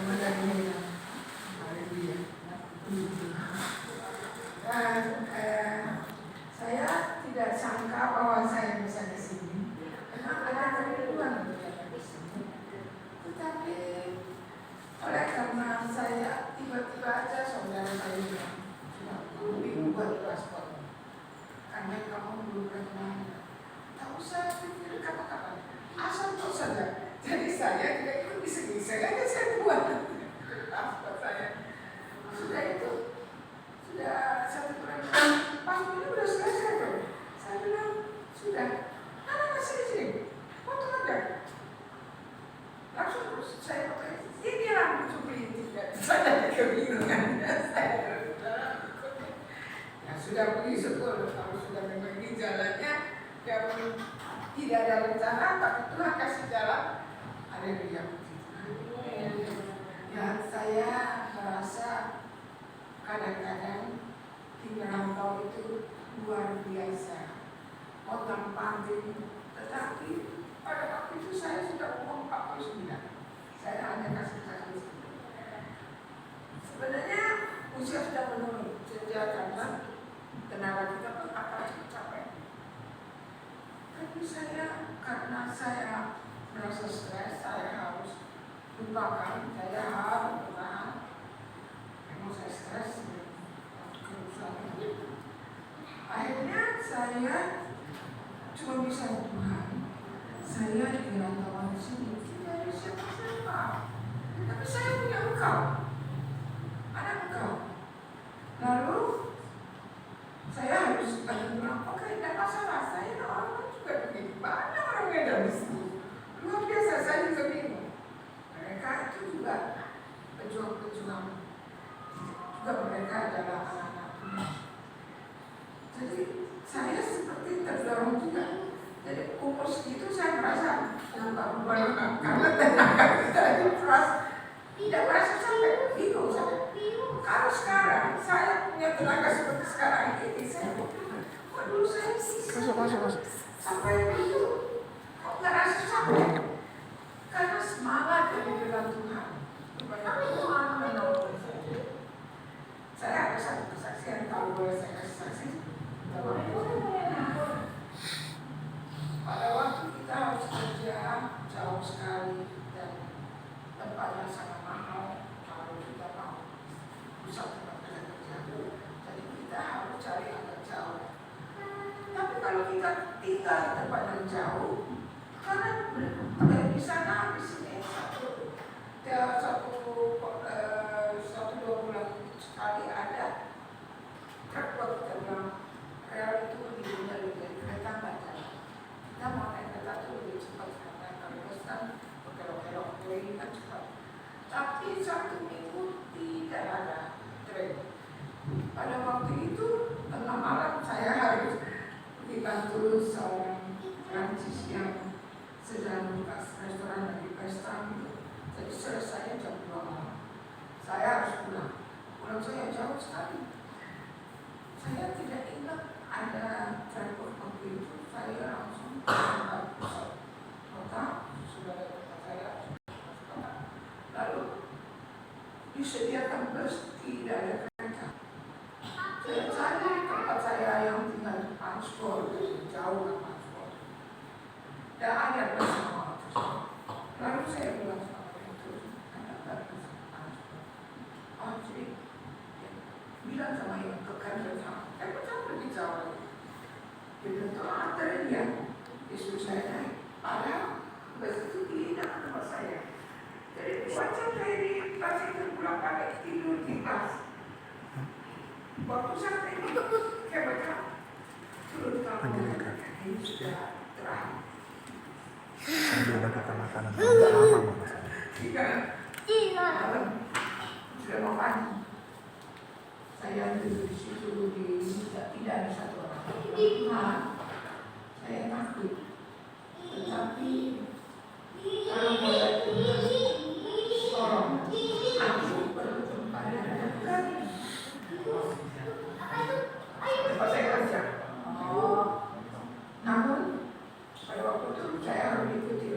Dan saya tidak sangka bahwa saya bisa ke sini. Memang ada kerinduan untuk datang ke sini. Tetapi oleh karena saya tiba-tiba aja saudara saya bilang, sudah kamu buat paspor, karena kamu belum pernah. Tak usah pikir kata-kata, asal tahu saja. Jadi saya tidak ikut bisa-bisa aja saya buat paspor saya. Sudah itu, sudah 1 bulan, paspor ini sudah selesai tuh. Saya bilang sudah, mana masih di sini, foto aja. Langsung terus saya pakai, ini lah curi tidak. Saya kebingungan. Ya sudah pergi syukur, kalau sudah memang ini jalannya, yang tidak ada rencana, tapi Tuhan kasih jalan. Haleluya. Ya saya merasa kadang-kadang di merantau itu luar biasa, otak-atik, tetapi pada waktu itu saya sudah umur 49. Saya hanya kasih saksi. Sebenarnya usia sudah menurun sejak karena tenaga kita pun akan capek. Tapi saya karena saya merasa stres, saya harus lupakan, saya harus bertahan. Memang saya stres, akhirnya saya cuma bisa Tuhan. Saya di rantauan di sini tidak ada siapa-siapa, tapi saya punya Engkau, ada Engkau. Lalu saya harus bilang, oke, tidak masalah. Saya orang juga begini, banyak orang yang di sini. Luar biasa, saya juga bingung. Mereka itu juga pejuang-pejuang, juga mereka adalah anak-anak. Jadi saya seperti terdorong juga. Jadi umur segitu saya merasa lupa-lupa karena tenaga kita itu tidak merasa sampai bingung saya. Kalau sekarang saya punya tenaga seperti sekarang ini, saya kok dulu saya sampai itu kok nggak rasa sampai. Karena semangat dari dalam Tuhan. Tuhan menolong saya. Saya ada satu kesaksian, kalau boleh saya kasih saksi. Pada waktu kita harus kerja jauh sekali dan tempatnya sangat mahal kalau kita mau pusat tempat kerja. Jadi kita harus cari agak jauh. Tapi kalau kita tinggal di tempat yang jauh, karena di sana di sini satu 2 bulan sekali ada truk buat kita bilang rel itu lebih dari kereta nggak jalan. Kita mau naik kereta itu lebih cepat karena kalau bus kan berkelok-kelok ini kan cepat. Tapi 1 minggu tidak ada tren. Pada waktu itu tengah malam saya harus dibantu seorang Prancis yang sedang buka restoran di pesta. Jadi selesai jam 2 malam. Saya harus pulang. Pulang saya jauh sekali. Saya tidak ingat ada driver waktu itu. Saya langsung ke pusat kota, sudah ada tempat saya. Lalu disediakan bus, tidak ada kereta. Saya cari tempat saya yang tinggal di Pansor, jauh ke Pansor. Dan ada bus sama waktu. Lalu saya bilang sama orang itu, ada bus sama Pansor. Oh jadi, bilang sama yang ke kantor sama, betul lebih jauh lagi. Dia bilang, tuh antarin dia. Dia suruh saya naik. Padahal bus itu tidak ke tempat saya. Jadi wajar saya di pas itu pulang pakai tidur di pas. Waktu sampai itu saya baca turun kamu ini sudah terakhir. Sambil kita makanan lama mama saya. Iya. Malam sudah mau pagi. Saya duduk di situ tidak ada satu orang. Nah, saya takut. Tetapi kalau boleh tolong aku bertempat dekat tempat saya kerja. Namun pada waktu itu saya harus ikuti,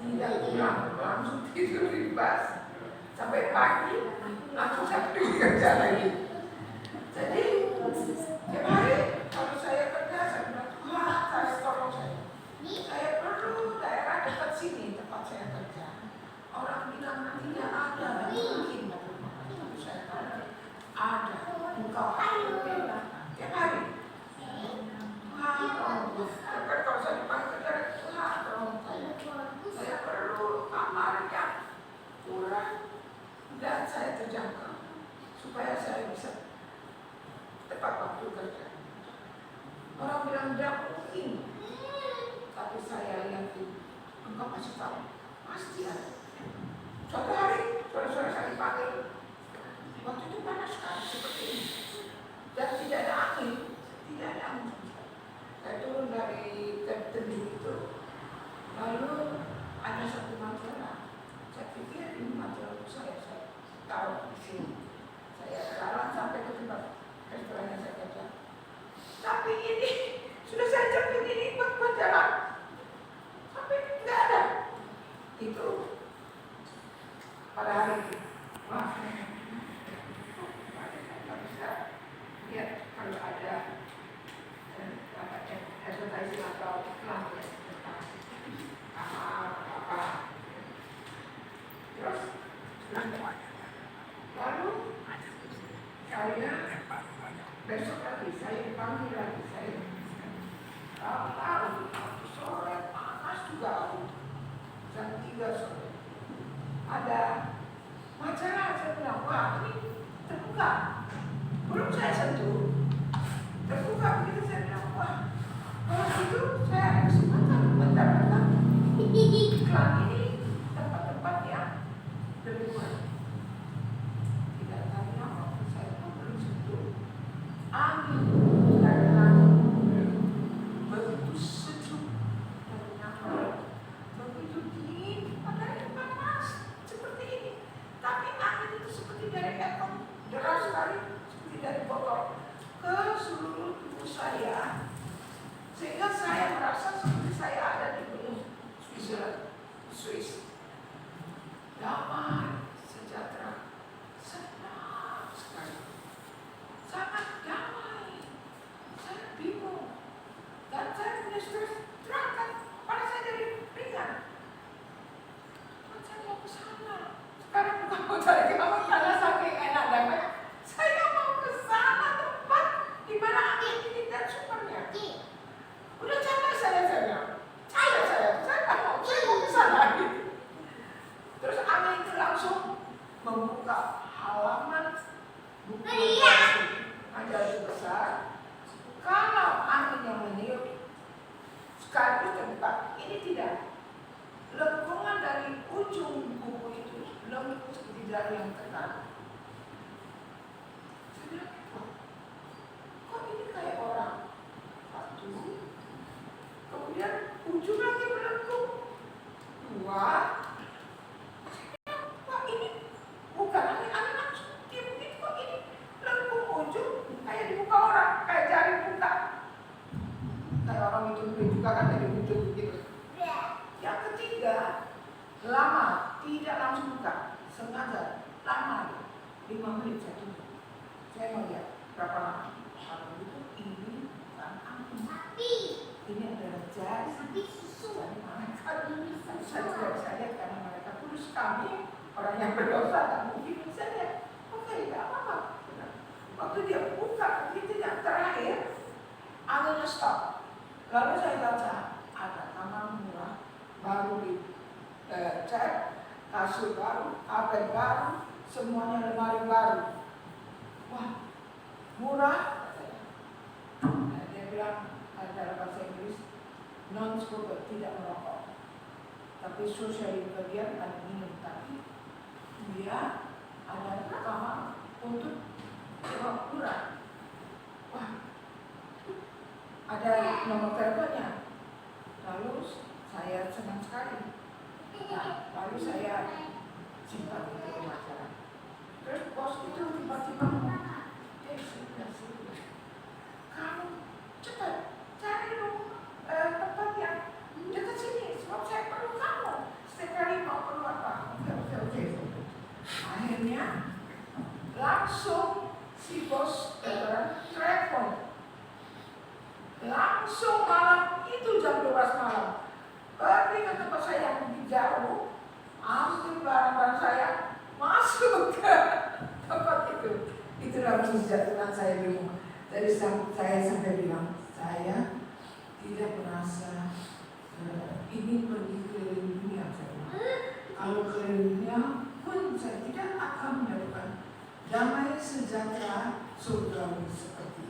tidak pulang, langsung tidur di bus. sampai pagi langsung saya pergi kerja lagi. Jadi tiap hari kalau saya kerja saya bilang Tuhan saya tolong saya perlu daerah dekat sini tempat saya kerja. Orang bilang nantinya ada mungkin tapi saya tahu ada engkau tiap hari. Tuhan tolong. Tapi kalau saya dipanggil kerja Tuhan tolong saya perlu kamar yang murah dan saya terjangkau supaya saya bisa tepat waktu kerja. Orang bilang tidak mungkin, tapi saya yakin engkau pasti tahu, pasti ada. Suatu hari sore-sore saya dipanggil, waktu itu panas sekali seperti ini dan tidak ada angin, tidak ada angin. Saya turun dari teduh itu, lalu ada satu majalah. Saya pikir ini majalah saya taruh di sini. Saya jalan sampai ke tempat restoran yang saya kerja. Tapi ini sudah saya jepit ini buat jalan. Sampai tidak ada. Itu pada hari itu. Wah, nggak bisa lihat kalau ada advertising atau iklan tentang apa. Terus lalu saya besok lagi saya dipanggil lagi saya tahu sore panas juga jam 3 sore ada majalah. Saya bilang wah ini terbuka belum saya sentuh terbuka begitu. Saya bilang wah kalau gitu saya ada kesempatan mendapatkan iklan ini tempat-tempat yang lebih murah. Tidak tahu apa saya pun belum sentuh. Angin dari langit begitu sejuk dan nyaman, begitu dingin, padahal panas seperti ini. Tapi angin itu seperti dari atom deras sekali, seperti dari botol ke seluruh tubuh saya, sehingga saya merasa seperti saya ada di gunung Swiss. Damai, sejahtera, senang sekali, sangat damai. Saya bingung dan saya punya stres terangkat pada saya jadi ringan. Saya mau ke sana. Sekarang bukan mau cari kamu karena saking enak damai. Saya mau ke sana tempat di mana angin ini dan sumbernya. Udah capek saya bilang. Saya mau ke sana gitu. Terus angin itu langsung membuka halaman buku majalah itu besar. Kalau angin yang meniup sekaligus terbuka, ini tidak. Lengkungan dari ujung buku itu lengkung seperti jari yang tekan. Saya bilang, kok ini kayak orang? Satu, kemudian ujung lagi melengkung. Dua, kok ini bukan angin langsung dia begitu, kok ini lengkung ujung kayak dibuka orang, kayak jari buka. Kayak orang itu juga kan dari ujung begitu. Yang ketiga, lama, tidak langsung buka, sengaja lama, 5 menit saya tunggu. Saya mau lihat berapa lama. Kalau itu ini bukan angin, ini adalah jari malaikat. Saya tidak bisa lihat karena mereka kudus, kami orang yang berdosa tak mungkin bisa lihat. Oke, tidak apa-apa. Waktu dia buka begitu yang terakhir, anginnya stop. Lalu saya baca ada kamar murah baru dicat, kasur baru, karpet baru, semuanya lemari baru. Wah, murah. Nah, dia bilang dalam bahasa Inggris non-smoker, tidak merokok, tapi social bagian dan minum. Tapi dia ada kamar untuk sewa murah. Wah, ada nomor teleponnya. Lalu saya senang sekali. Nah, lalu saya simpan di majalah. Terus bos itu tiba-tiba ngomong, sudah. Kamu cepat cari tempat yang dekat sini, sebab saya perlu kamu. Setiap kali mau perlu apa? Oke. 12 malam. Pergi ke tempat saya yang lebih jauh, ambil barang-barang saya, masuk ke tempat itu. Itulah mujizat Tuhan, saya bingung. Jadi saya sampai bilang, saya tidak merasa ingin pergi keliling dunia. Kalau keliling dunia pun saya tidak akan mendapatkan damai sejahtera surgawi seperti